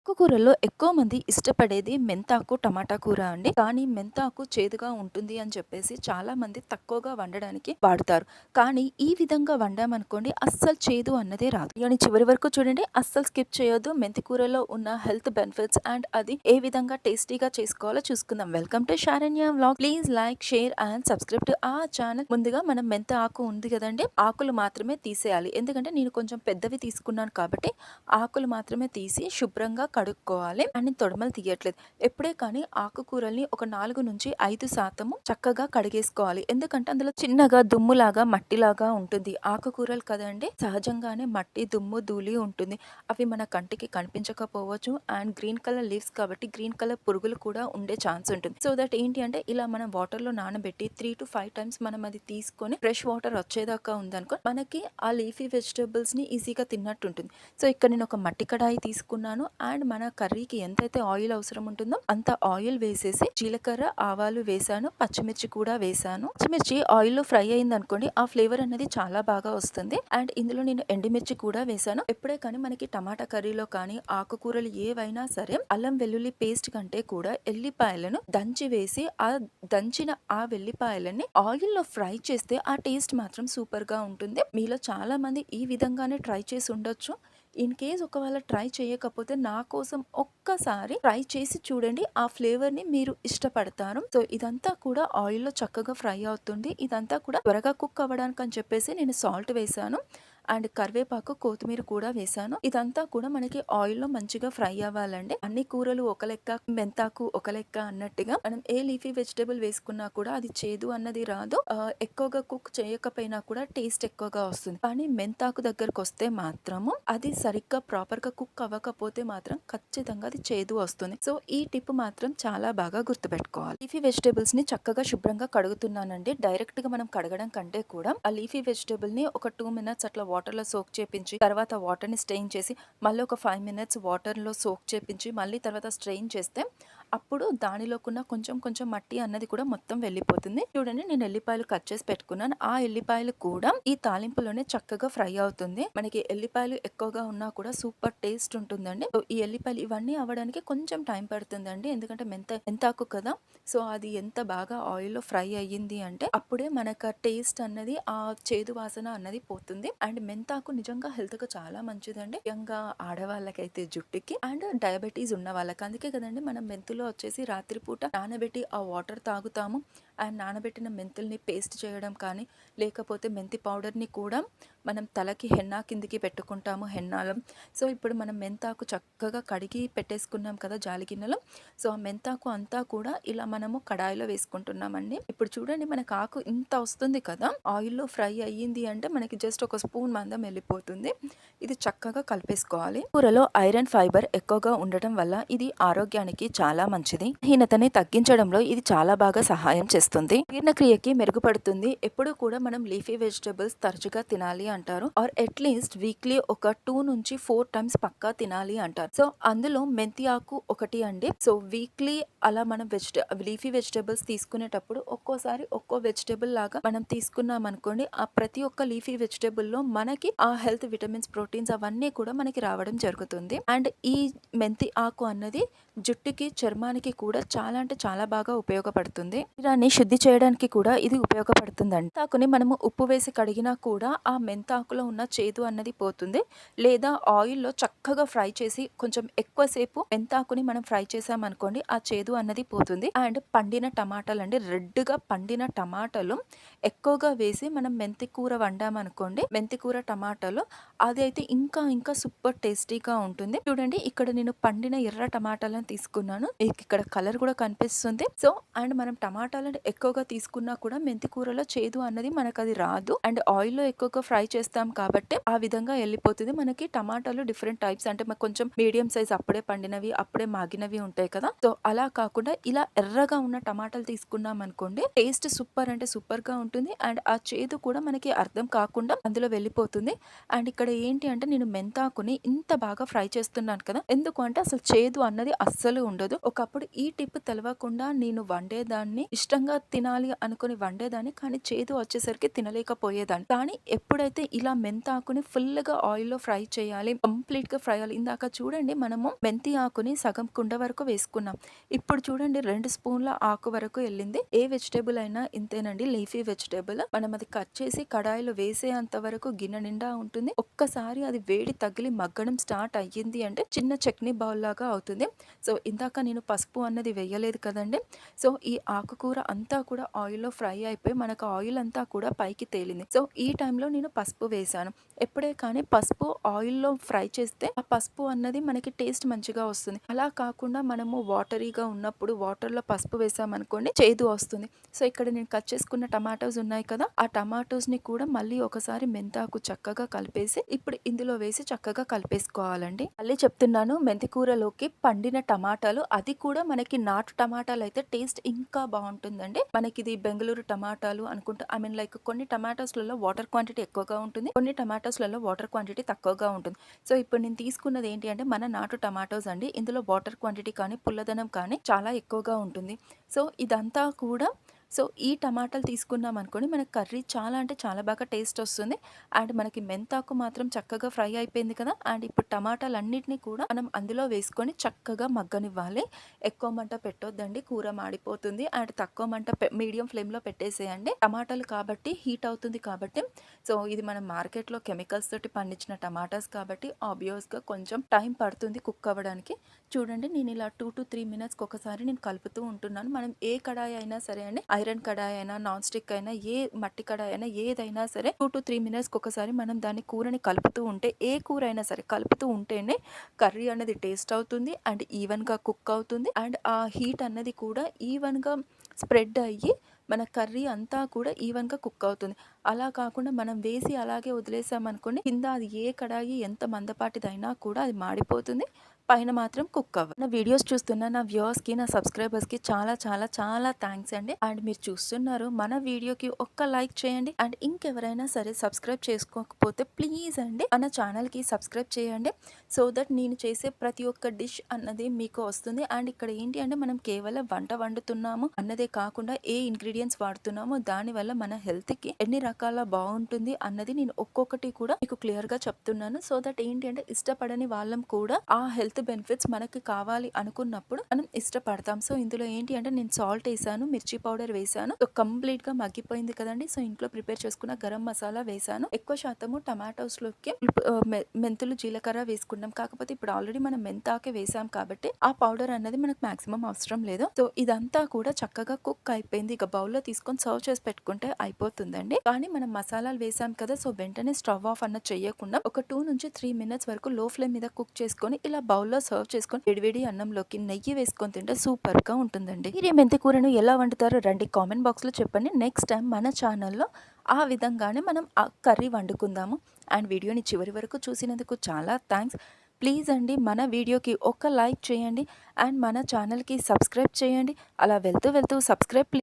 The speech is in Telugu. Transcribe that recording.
ఆకుకూరల్లో ఎక్కువ మంది ఇష్టపడేది మెంతాకు, టమాటా కూర అండి. కానీ మెంతాకు చేదుగా ఉంటుంది అని చెప్పేసి చాలామంది తక్కువగా వండడానికి వాడుతారు. కానీ ఈ విధంగా వండామనుకోండి అస్సలు చేదు అన్నదే రాదు. కానీ చివరి వరకు చూడండి, అస్సలు స్కిప్ చేయొద్దు. మెంతి కూరలో ఉన్న హెల్త్ బెనిఫిట్స్ అండ్ అది ఏ విధంగా టేస్టీగా చేసుకోవాలో చూసుకుందాం. Welcome to Saranya vlog. Please like, share and subscribe to ఆ ఛానల్. ముందుగా మనం మెంతి ఆకు ఉంది కదండి, ఆకులు మాత్రమే తీసేయాలి. ఎందుకంటే నేను కొంచెం పెద్దవి తీసుకున్నాను కాబట్టి ఆకులు మాత్రమే తీసి శుభ్రంగా కడుక్కోవాలి. అండ్ తొడమలు తీయట్లేదు. ఎప్పుడే కానీ ఆకుకూరల్ని ఒక 4-5% చక్కగా కడిగేసుకోవాలి. ఎందుకంటే అందులో చిన్నగా దుమ్ములాగా మట్టిలాగా ఉంటుంది. ఆకుకూరలు కదండి, సహజంగానే మట్టి, దుమ్ము, ధూళి ఉంటుంది. అవి మన కంటికి కనిపించకపోవచ్చు. అండ్ గ్రీన్ కలర్ లీవ్స్ కాబట్టి గ్రీన్ కలర్ పురుగులు కూడా ఉండే ఛాన్స్ ఉంటుంది. సో దట్ ఏంటి అంటే ఇలా మనం వాటర్ లో నానబెట్టి 3-5 టైమ్స్ మనం అది తీసుకొని ఫ్రెష్ వాటర్ వచ్చేదాకా ఉందనుకో మనకి ఆ లీఫీ వెజిటేబుల్స్ ని ఈజీగా తిన్నట్టు ఉంటుంది. సో ఇక్కడ నేను ఒక మట్టి కడాయి తీసుకున్నాను. అండ్ మన కర్రీకి ఎంతైతే ఆయిల్ అవసరం ఉంటుందో అంత ఆయిల్ వేసేసి జీలకర్ర, ఆవాలు వేసాను, పచ్చిమిర్చి కూడా వేసాను. పచ్చిమిర్చి ఆయిల్లో ఫ్రై అయింది అనుకోండి, ఆ ఫ్లేవర్ అనేది చాలా బాగా వస్తుంది. అండ్ ఇందులో నేను ఎండుమిర్చి కూడా వేసాను. ఎప్పుడే కానీ మనకి టమాటా కర్రీలో కానీ ఆకుకూరలు ఏవైనా సరే అల్లం వెల్లుల్లి పేస్ట్ కంటే కూడా ఎల్లిపాయలను దంచి వేసి ఆ దంచిన ఆ వెల్లిపాయలని ఆయిల్లో ఫ్రై చేస్తే ఆ టేస్ట్ మాత్రం సూపర్ గా ఉంటుంది. మీలో చాలా మంది ఈ విధంగానే ట్రై చేసి ఉండొచ్చు. ఇన్ కేస్ ఒకవేళ ట్రై చేయకపోతే నా కోసం ఒక్కసారి ట్రై చేసి చూడండి, ఆ ఫ్లేవర్ ని మీరు ఇష్టపడతారు. సో ఇదంతా కూడా ఆయిల్లో చక్కగా ఫ్రై అవుతుంది. ఇదంతా కూడా త్వరగా కుక్ అవ్వడానికి అని చెప్పేసి నేను సాల్ట్ వేసాను. అండ్ కరివేపాకు, కొత్తిమీర కూడా వేసాను. ఇదంతా కూడా మనకి ఆయిల్లో మంచిగా ఫ్రై అవ్వాలండి. అన్ని కూరలు ఒక లెక్క, మెంతాకు ఒక లెక్క అన్నట్టుగా మనం ఏ లీఫీ వెజిటేబుల్ వేసుకున్నా కూడా అది చేదు అన్నది రాదు. ఎక్కువగా కుక్ చేయకపోయినా కూడా టేస్ట్ ఎక్కువగా వస్తుంది. కానీ మెంతాకు దగ్గరకు వస్తే మాత్రము అది సరిగ్గా ప్రాపర్ గా కుక్ అవ్వకపోతే మాత్రం ఖచ్చితంగా అది చేదు వస్తుంది. సో ఈ టిప్ మాత్రం చాలా బాగా గుర్తుపెట్టుకోవాలి. లీఫీ వెజిటేబుల్స్ ని చక్కగా శుభ్రంగా కడుగుతున్నానండి. డైరెక్ట్ గా మనం కడగడం కంటే కూడా ఆ లీఫీ వెజిటేబుల్ ని ఒక 2 మినిట్స్ అట్లా వాటర్ లో సోక్ చేపించి తర్వాత వాటర్ ని స్ట్రెయిన్ చేసి మళ్ళీ ఒక 5 మినిట్స్ వాటర్ లో సోక్ చేపించి మళ్ళీ తర్వాత స్ట్రెయిన్ చేస్తే అప్పుడు దానిలోకున్న కొంచెం కొంచెం మట్టి అన్నది కూడా మొత్తం వెళ్ళిపోతుంది. చూడండి, నేను ఎల్లిపాయలు కట్ చేసి పెట్టుకున్నాను. ఆ ఎల్లిపాయలు కూడా ఈ తాలింపులోనే చక్కగా ఫ్రై అవుతుంది. మనకి ఎల్లిపాయలు ఎక్కువగా ఉన్నా కూడా సూపర్ టేస్ట్ ఉంటుందండి. సో ఈ ఎల్లిపాయలు ఇవన్నీ అవ్వడానికి కొంచెం టైం పడుతుందండి. ఎందుకంటే మెంతాకు కదా, సో అది ఎంత బాగా ఆయిల్లో ఫ్రై అయ్యింది అంటే అప్పుడే మనకు టేస్ట్ అన్నది, ఆ చేదు వాసన అన్నది పోతుంది. అండ్ మెంతాకు నిజంగా హెల్త్ కు చాలా మంచిదండి. ముఖ్యంగా ఆడవాళ్ళకైతే జుట్టుకి అండ్ డయాబెటీస్ ఉన్న వాళ్ళకి. అందుకే కదండి మనం మెంతులో వచ్చేసి రాత్రిపూట నానబెట్టి ఆ వాటర్ తాగుతాము. అండ్ నానబెట్టిన మెంతుల్ని పేస్ట్ చేయడం కానీ లేకపోతే మెంతి పౌడర్ని కూడా మనం తలకి హెన్నా కిందికి పెట్టుకుంటాము, హెన్నాలం. సో ఇప్పుడు మనం మెంతాకు చక్కగా కడిగి పెట్టేసుకున్నాం కదా జాలి గిన్నెలో. సో ఆ మెంతాకు అంతా కూడా ఇలా మనము కడాయిలో వేసుకుంటున్నామండి. ఇప్పుడు చూడండి, మనకు ఆకు ఇంత వస్తుంది కదా, ఆయిల్లో ఫ్రై అయ్యింది అంటే మనకి జస్ట్ ఒక స్పూన్ మందం వెళ్ళిపోతుంది. ఇది చక్కగా కలిపేసుకోవాలి. కూరలో ఐరన్, ఫైబర్ ఎక్కువగా ఉండటం వల్ల ఇది ఆరోగ్యానికి చాలా మంచిది. హీనతని తగ్గించడంలో ఇది చాలా బాగా సహాయం చేస్తుంది. జీర్ణక్రియకి మెరుగుపడుతుంది. ఎప్పుడు కూడా మనం లీఫీ వెజిటబుల్స్ తరచుగా తినాలి అంటారు. ఆర్ అట్లీస్ట్ వీక్లీ ఒక 2-4 టైమ్స్ పక్కా తినాలి అంటారు. సో అందులో మెంతి ఆకు ఒకటి అండి. సో వీక్లీ అలా మనం లీఫీ వెజిటబుల్స్ తీసుకునేటప్పుడు ఒక్కోసారి ఒక్కో వెజిటబుల్ లాగా మనం తీసుకున్నాం అనుకోండి, ఆ ప్రతి ఒక్క లీఫీ వెజిటబుల్ లో మనకి ఆ హెల్త్ విటమిన్స్, ప్రోటీన్స్ అవన్నీ కూడా మనకి రావడం జరుగుతుంది. అండ్ ఈ మెంతి ఆకు అన్నది జుట్టుకి, చర్మానికి కూడా చాలా అంటే చాలా బాగా ఉపయోగపడుతుంది. దాన్ని శుద్ధి చేయడానికి కూడా ఇది ఉపయోగపడుతుందండి. తాకుని మనము ఉప్పు వేసి కడిగినా కూడా ఆ మెంతాకులో ఉన్న చేదు అన్నది పోతుంది. లేదా ఆయిల్లో చక్కగా ఫ్రై చేసి కొంచెం ఎక్కువసేపు మెంతాకుని మనం ఫ్రై చేసామనుకోండి, ఆ చేదు అన్నది పోతుంది. అండ్ పండిన టమాటాలు అండి, రెడ్ గా పండిన టమాటాలు ఎక్కువగా వేసి మనం మెంతి కూర వండామనుకోండి, మెంతి కూర టమాటాలు అది అయితే ఇంకా ఇంకా సూపర్ టేస్టీగా ఉంటుంది. చూడండి, ఇక్కడ నేను పండిన ఎర్ర టమాటాలను తీసుకున్నాను. మీకు ఇక్కడ కలర్ కూడా కనిపిస్తుంది. సో అండ్ మనం టమాటాలను ఎక్కువగా తీసుకున్నా కూడా మెంతి కూరలో చేదు అన్నది మనకు అది రాదు. అండ్ ఆయిల్లో ఎక్కువగా ఫ్రై చేస్తాం కాబట్టి ఆ విధంగా వెళ్ళిపోతుంది. మనకి టమాటాలు డిఫరెంట్ టైప్స్, అంటే కొంచెం మీడియం సైజ్ అప్పుడే పండినవి, అప్పుడే మాగినవి ఉంటాయి కదా. సో అలా కాకుండా ఇలా ఎర్రగా ఉన్న టమాటాలు తీసుకున్నాం అనుకోండి, టేస్ట్ సూపర్ అంటే సూపర్ గా ఉంటుంది. అండ్ ఆ చేదు కూడా మనకి అర్థం కాకుండా అందులో వెళ్ళిపోతుంది. అండ్ ఇక్కడ ఏంటి అంటే నేను మెంతాకుని ఇంత బాగా ఫ్రై చేస్తున్నాను కదా, ఎందుకు అంటే అసలు చేదు అన్నది అస్సలు ఉండదు. ఒకప్పుడు ఈ టిప్ తెలవకుండా నేను వండేదాన్ని. ఇష్టంగా తినాలి అనుకుని వండేదాన్ని. కానీ చేదు వచ్చేసరికి తినలేకపోయేదాన్ని. కానీ ఎప్పుడైతే ఇలా మెంతాకుని ఫుల్‌గా ఆయిల్‌లో ఫ్రై చేయాలి, కంప్లీట్‌గా ఫ్రై అవ్వాలి. ఇందాక చూడండి మనము మెంతి ఆకుని సగం కుండ వరకు వేసుకున్నాం. ఇప్పుడు చూడండి 2 స్పూన్ల ఆకు వరకు ఎళ్ళింది. ఏ వెజిటబుల్ అయినా ఇంతేనండి, లీఫీ వెజిటబుల్. మనం అది కట్ చేసి కడాయిలో వేసేంత వరకు గిన్నె నిండా ఉంటుంది. ఒక్కసారి అది వేడి తగిలి మగ్గడం స్టార్ట్ అయ్యింది అంటే చిన్న చట్నీ బౌల్ లాగా అవుతుంది. సో, ఇందాక నేను పసుపు అన్నది వేయలేదు కదండీ! సో, ఈ ఆకుకూర అంతా కూడా ఆయిల్‌లో ఫ్రై అయిపోయి మనకు ఆయిల్ అంతా కూడా పైకి తేలింది. సో, ఈ టైంలో నేను పసుపు వేశాను. ఎప్పుడే కానీ పసుపు ఆయిల్‌లో ఫ్రై చేస్తే ఆ పసుపు అన్నది మనకి టేస్ట్ మంచిగా వస్తుంది. అలా కాకుండా మనము వాటరీగా ఉన్నప్పుడు వాటర్‌లో పసుపు వేసామనుకోండి చేదు వస్తుంది. సో, ఇక్కడ నేను కట్ చేసుకున్న టమాటోస్ ఉన్నాయి కదా! ఆ టమాటోస్‌ని కూడా మళ్ళీ ఒకసారి మెంతాకు చక్కగా కలిపేసి ఇప్పుడు ఇందులో వేసి చక్కగా కలిపేసుకోవాలండి. మళ్ళీ చెప్తున్నాను, మెంతి కూరలోకి పండిన టమాటాలు, అది కూడా మనకి నాటు టమాటాలయితే టేస్ట్ ఇంకా బావుంటుందండి. మనకిది బెంగుళూరు టమాటాలు అనుకుంటా, ఐ మీన్ లైక్ కొన్ని టమాటోస్‌లలో వాటర్ క్వాంటిటీ ఎక్కువగా ఉంటుంది. కొన్ని టమాటోస్‌లలో వాటర్ క్వాంటిటీ తక్కువగా ఉంటుంది. సో, ఇప్పుడు నేను తీసుకున్నది ఏంటి అంటే మన నాటు టమాటోస్ అండి. ఇందులో వాటర్ క్వాంటిటీ కానీ, పుల్లదనం కానీ చాలా ఎక్కువగా ఉంటుంది. సో, ఇదంతా కూడా ఈ టమాటాలు తీసుకున్నామనుకోండి మనకు కర్రీ చాలా అంటే చాలా బాగా టేస్ట్ వస్తుంది. అండ్ మనకి మెంతాకు మాత్రం చక్కగా ఫ్రై అయిపోయింది కదా! అండ్ ఇప్పుడు టమాటాలన్నిటిని కూడా మనం అందులో వేసుకొని చక్కగా మగ్గనివ్వాలి. ఎక్కువ మంట పెట్టొద్దండి, కూర మాడిపోతుంది. అండ్ తక్కువ మంట మీడియం ఫ్లేమ్‌లో పెట్టేసేయండి. టమాటాలు కాబట్టి హీట్ అవుతుంది కాబట్టి. సో, ఇది మనం మార్కెట్‌లో కెమికల్స్ తోటి పండించిన టమాటాస్ కాబట్టి ఆబ్వియస్‌గా కొంచెం టైం పడుతుంది కుక్ అవ్వడానికి. చూడండి నేను ఇలా 2-3 మినిట్స్‌కి ఒకసారి నేను కలుపుతూ ఉంటున్నాను. మనం ఏ కడాయి అయినా సరే అండి, ఐరన్ కడాయి అయినా, నాన్ స్టిక్ అయినా, ఏ మట్టి కడాయి అయినా ఏదైనా సరే 2-3 మినిట్స్‌కి ఒకసారి మనం దాన్ని కూరని కలుపుతూ ఉంటే, ఏ కూర అయినా సరే కలుపుతూ ఉంటేనే కర్రీ అనేది టేస్ట్ అవుతుంది. అండ్ ఈవెన్‌గా కుక్ అవుతుంది. అండ్ ఆ హీట్ అన్నది కూడా ఈవెన్‌గా స్ప్రెడ్ అయ్యి మన కర్రీ అంతా కూడా ఈవెన్‌గా కుక్ అవుతుంది. అలా కాకుండా మనం వేసి అలాగే వదిలేసామనుకోండి, కింద అది ఏ కడాయి ఎంత మందపాటిదైనా కూడా అది మాడిపోతుంది. పైన మాత్రం కుక్ అవ్వదు. నా వీడియోస్ చూస్తున్న నా వ్యూవర్స్‌కి, నా సబ్స్క్రైబర్స్‌కి చాలా చాలా చాలా థాంక్స్ అండి. అండ్ మీరు చూస్తున్నారు, మన వీడియోకి ఒక్క లైక్ చేయండి. అండ్ ఇంకెవరైనా సరే సబ్స్క్రైబ్ చేసుకోకపోతే ప్లీజ్ అండి మన ఛానల్‌కి సబ్స్క్రైబ్ చేయండి. సో దట్ నేను చేసే ప్రతి ఒక్క డిష్ అన్నది మీకు వస్తుంది. అండ్ ఇక్కడ ఏంటి అంటే మనం కేవలం వంట వండుతున్నాము అన్నదే కాకుండా ఏ ఇంగ్రీడియెంట్స్ వాడుతున్నామో దానివల్ల మన హెల్త్‌కి ఎన్ని రకాల బావుంటుంది అన్నది నేను ఒక్కొక్కటి కూడా మీకు క్లియర్‌గా చెప్తున్నాను. సో దట్ ఏంటి అంటే ఇష్టపడని వాళ్ళం కూడా ఆ హెల్త్ బెనిఫిట్స్ మనకి కావాలి అనుకున్నప్పుడు మనం ఇష్టపడతాం. సో, ఇందులో ఏంటి అంటే నేను సాల్ట్ ఏసాను, మిర్చి పౌడర్ వేసాను. సో, కంప్లీట్‌గా మగ్గిపోయింది కదండీ! సో, ఇంట్లో ప్రిపేర్ చేసుకున్న గరం మసాలా వేసాను. ఎక్కువ శాతము టమాటోస్‌లోకి మెంతులు, జీలకర్ర వేసుకున్నాం. కాకపోతే ఇప్పుడు ఆల్రెడీ మనం మెంతాకే వేసాం కాబట్టి ఆ పౌడర్ అన్నది మనకు మాక్సిమం అవసరం లేదు. సో, ఇదంతా కూడా చక్కగా కుక్ అయిపోయింది. ఇక బౌల్‌లో తీసుకొని సర్వ్ చేసి పెట్టుకుంటే అయిపోతుందండి. కానీ మనం మసాలాలు వేసాం కదా! సో, వెంటనే స్టవ్ ఆఫ్ అన్నది చేయకుండా ఒక 2-3 మినిట్స్ వరకు లో ఫ్లేమ్ మీద కుక్ చేసుకొని ఇలా బౌల్‌లో సర్వ్ చేసుకొని వేడివేడి అన్నంలోకి నెయ్యి వేసుకొని తింటే సూపర్‌గా ఉంటుందండి. మీరు ఈ మెంతి కూరను ఎలా వండుతారో రండి కామెంట్ బాక్స్‌లో చెప్పండి. నెక్స్ట్ టైం మన ఛానల్‌లో ఆ విధంగానే మనం ఆ కర్రీ వండుకుందాము. అండ్ వీడియోని చివరి వరకు చూసినందుకు చాలా థాంక్స్. ప్లీజ్ అండి మన వీడియోకి ఒక లైక్ చేయండి. అండ్ మన ఛానల్‌కి సబ్స్క్రైబ్ చేయండి. అలా వెళ్తూ వెళ్తూ సబ్స్క్రైబ్